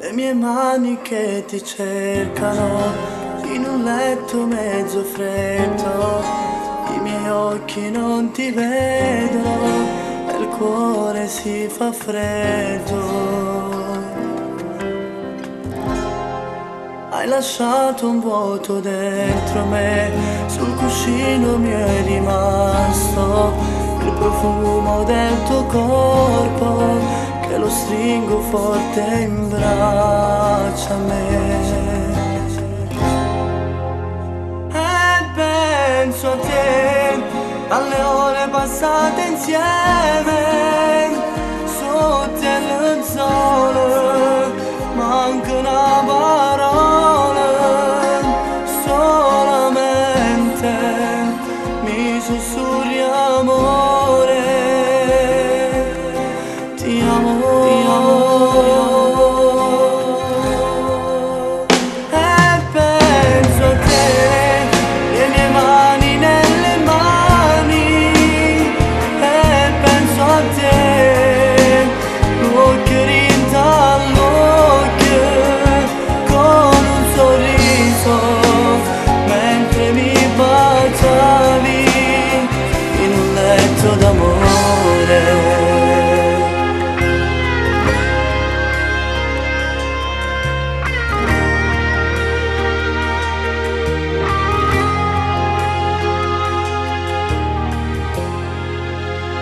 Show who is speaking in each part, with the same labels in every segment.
Speaker 1: Le mie mani che ti cercano in un letto mezzo freddo, i miei occhi non ti vedono e il cuore si fa freddo. Hai lasciato un vuoto dentro me, sul cuscino mi è rimasto il profumo del tuo corpo, che lo stringo forte in braccio a me. E penso a te, alle ore passate insieme, sotto il sole, manca una parola, solamente mi sussurri amore, ti amo, ti amo. E penso a te, le mie mani nelle mani, e penso a te, l'occhio dall'occhio, con un sorriso, mentre mi baciavi in un letto d'amore.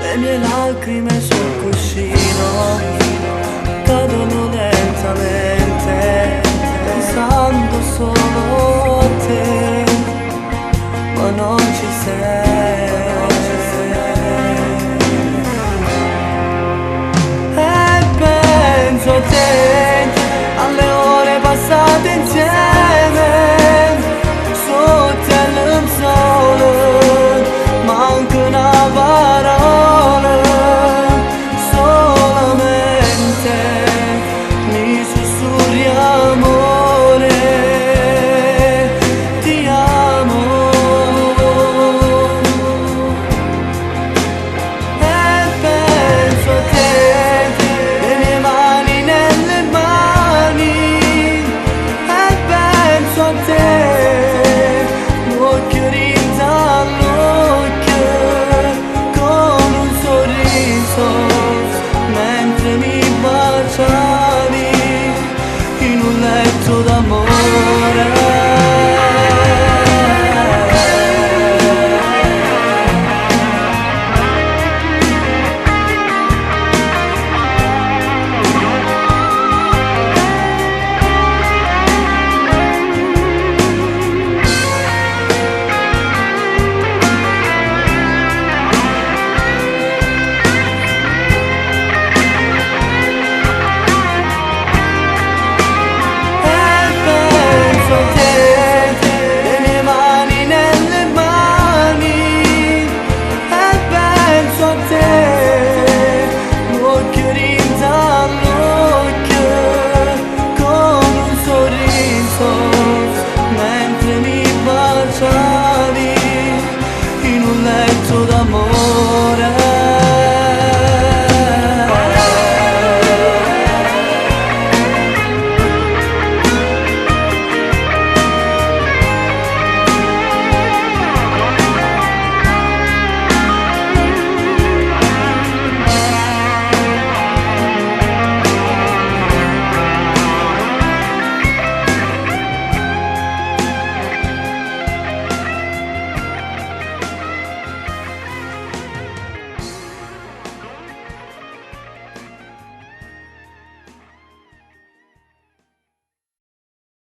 Speaker 1: Le mie lacrime sono